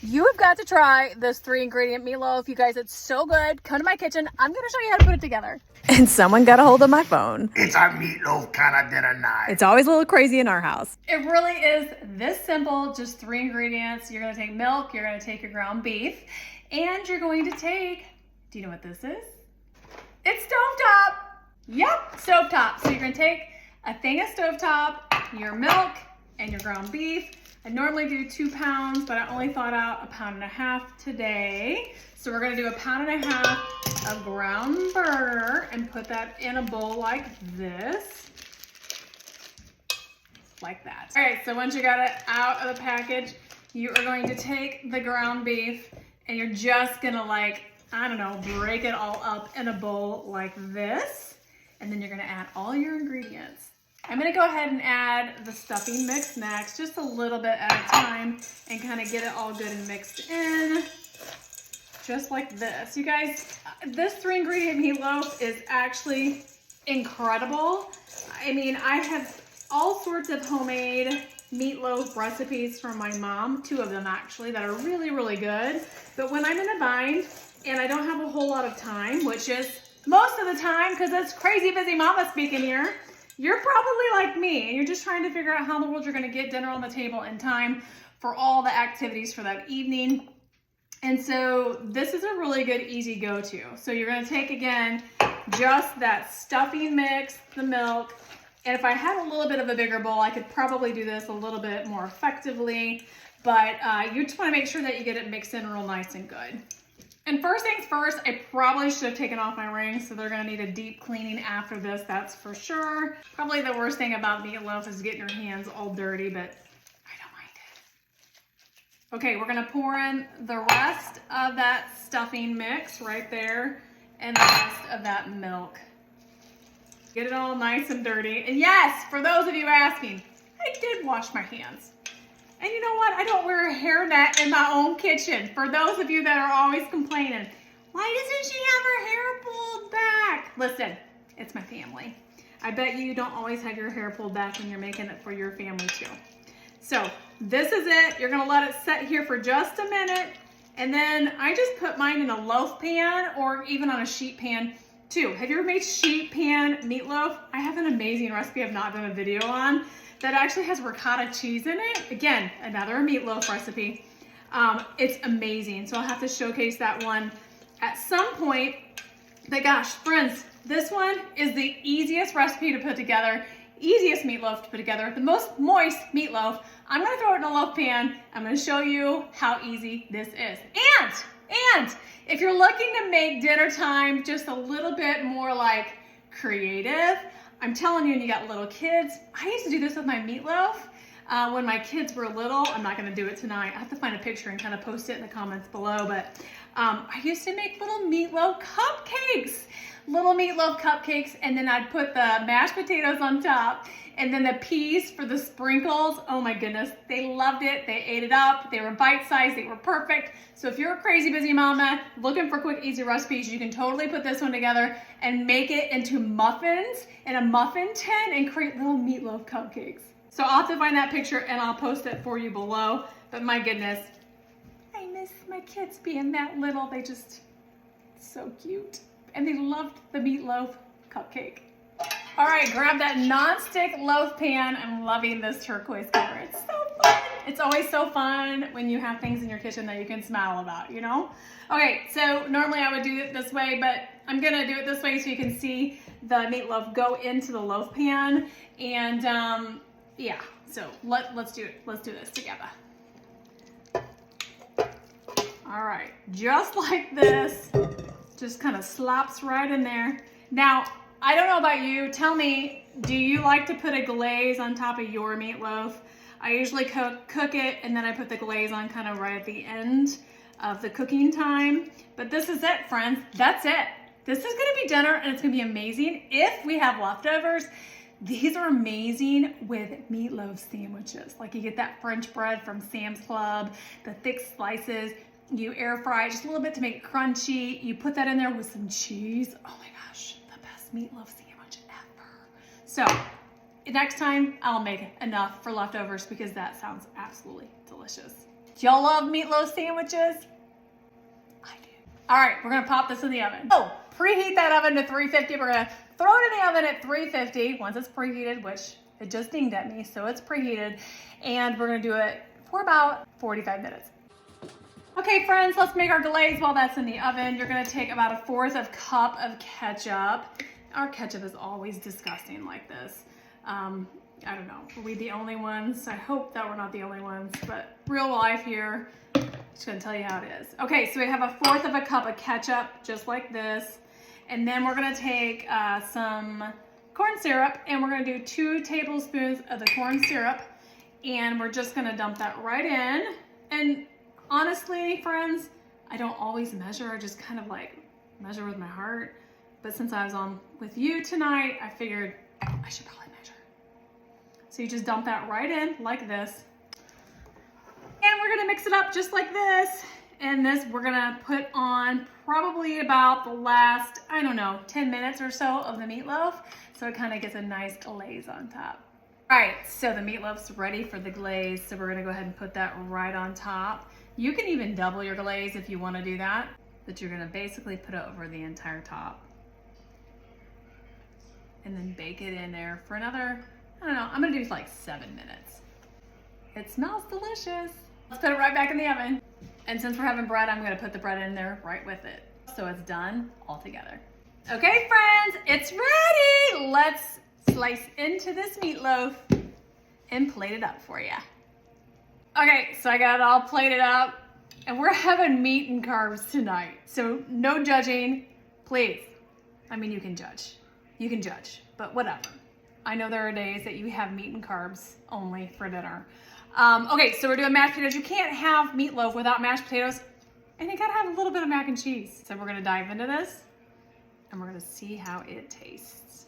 You have got to try this 3-ingredient meatloaf. You guys, it's so good. Come to my kitchen. I'm going to show you how to put it together. And someone got a hold of my phone. It's a meatloaf kind of dinner night. It's always a little crazy in our house. It really is this simple, just 3 ingredients. You're going to take milk, you're going to take your ground beef, and you're going to take, do you know what this is? It's stovetop. Yep, stovetop. So you're going to take a thing of stovetop, your milk, and your ground beef. I normally do 2 pounds, but I only thought out 1.5 pounds today. So we're gonna do 1.5 pounds of ground burger and put that in a bowl like this. Like that. All right, so once you got it out of the package, you are going to take the ground beef and you're just gonna break it all up in a bowl like this. And then you're gonna add all your ingredients. I'm gonna go ahead and add the stuffing mix next, just a little bit at a time, and kind of get it all good and mixed in, just like this. You guys, this 3-ingredient meatloaf is actually incredible. I mean, I have all sorts of homemade meatloaf recipes from my mom, 2 of them actually, that are really, really good. But when I'm in a bind and I don't have a whole lot of time, which is most of the time, because it's crazy busy mama speaking here, you're probably like me and you're just trying to figure out how in the world you're gonna get dinner on the table in time for all the activities for that evening. And so this is a really good, easy go-to. So you're gonna take, again, just that stuffing mix, the milk, and if I had a little bit of a bigger bowl, I could probably do this a little bit more effectively, but you just wanna make sure that you get it mixed in real nice and good. And first things first, I probably should have taken off my rings, so they're gonna need a deep cleaning after this, that's for sure. Probably the worst thing about meatloaf is getting your hands all dirty, but I don't mind it. Okay, we're gonna pour in the rest of that stuffing mix right there, and the rest of that milk. Get it all nice and dirty. And yes, for those of you asking, I did wash my hands. And you know what? I don't wear a hairnet in my own kitchen. For those of you that are always complaining, why doesn't she have her hair pulled back? Listen, it's my family. I bet you don't always have your hair pulled back when you're making it for your family too. So this is it. You're gonna let it set here for just a minute. And then I just put mine in a loaf pan or even on a sheet pan too. Have you ever made sheet pan meatloaf? I have an amazing recipe I've not done a video on that actually has ricotta cheese in it. Again, another meatloaf recipe. It's amazing. So I'll have to showcase that one at some point. But gosh, friends, this one is the easiest recipe to put together, easiest meatloaf to put together, the most moist meatloaf. I'm gonna throw it in a loaf pan. I'm gonna show you how easy this is. And if you're looking to make dinner time just a little bit more like creative, I'm telling you, and you got little kids, I used to do this with my meatloaf when my kids were little. I'm not gonna do it tonight. I have to find a picture and kind of post it in the comments below, but I used to make little meatloaf cupcakes, and then I'd put the mashed potatoes on top, and then the peas for the sprinkles. Oh my goodness, they loved it. They ate it up. They were bite-sized, they were perfect. So if you're a crazy busy mama looking for quick, easy recipes, you can totally put this one together and make it into muffins in a muffin tin and create little meatloaf cupcakes. So I'll have to find that picture and I'll post it for you below. But my goodness, I miss my kids being that little. They just, so cute. And they loved the meatloaf cupcake. All right, grab that non-stick loaf pan. I'm loving this turquoise color. It's so fun. It's always so fun when you have things in your kitchen that you can smile about, you know? Okay, so normally I would do it this way, but I'm gonna do it this way so you can see the meatloaf go into the loaf pan. And yeah, so let's do it. Let's do this together. All right, just like this, just kind of slops right in there. Now, I don't know about you. Tell me, do you like to put a glaze on top of your meatloaf? I usually cook it and then I put the glaze on kind of right at the end of the cooking time. But this is it, friends. That's it. This is gonna be dinner and it's gonna be amazing. If we have leftovers, these are amazing with meatloaf sandwiches. Like you get that French bread from Sam's Club, the thick slices, you air fry it just a little bit to make it crunchy. You put that in there with some cheese. Oh my gosh, the best meatloaf sandwich ever. So next time I'll make enough for leftovers because that sounds absolutely delicious. Do y'all love meatloaf sandwiches? I do. All right, we're gonna pop this in the oven. Oh, preheat that oven to 350. We're gonna throw it in the oven at 350 once it's preheated, which it just dinged at me, so it's preheated. And we're gonna do it for about 45 minutes. Okay, friends, let's make our glaze while that's in the oven. You're gonna take about 1/4 cup of ketchup. Our ketchup is always disgusting like this. I don't know, are we the only ones? I hope that we're not the only ones, but real life here, just gonna tell you how it is. Okay, so we have 1/4 cup of ketchup, just like this. And then we're gonna take some corn syrup, and we're gonna do 2 tablespoons of the corn syrup, and we're just gonna dump that right in. And honestly, friends, I don't always measure, I just kind of like measure with my heart. But since I was on with you tonight, I figured I should probably measure. So you just dump that right in like this. And we're gonna mix it up just like this. And this we're gonna put on probably about the last, I don't know, 10 minutes or so of the meatloaf. So it kind of gets a nice glaze on top. All right, so the meatloaf's ready for the glaze. So we're gonna go ahead and put that right on top. You can even double your glaze if you wanna do that, but you're gonna basically put it over the entire top. And then bake it in there for another, I don't know, I'm gonna do like 7 minutes. It smells delicious. Let's put it right back in the oven. And since we're having bread, I'm gonna put the bread in there right with it. So it's done all together. Okay, friends, it's ready. Let's slice into this meatloaf and plate it up for you. Okay, so I got it all plated up, and we're having meat and carbs tonight. So no judging, please. I mean, you can judge, but whatever. I know there are days that you have meat and carbs only for dinner. Okay, so we're doing mashed potatoes. You can't have meatloaf without mashed potatoes, and you gotta have a little bit of mac and cheese. So we're gonna dive into this, and we're gonna see how it tastes.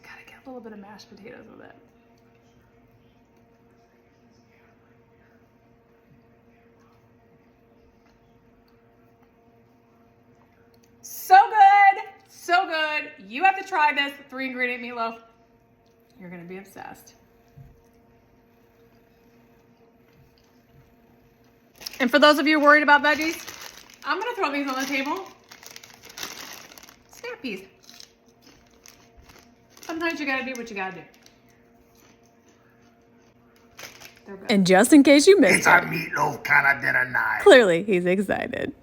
Gotta get a little bit of mashed potatoes with it. So good, so good. You have to try this 3-ingredient meatloaf. You're gonna be obsessed. And for those of you worried about veggies, I'm gonna throw these on the table. Snap peas. Sometimes you gotta do what you gotta do. They're good. And just in case you missed It's a meatloaf kind of dinner night. clearly he's excited.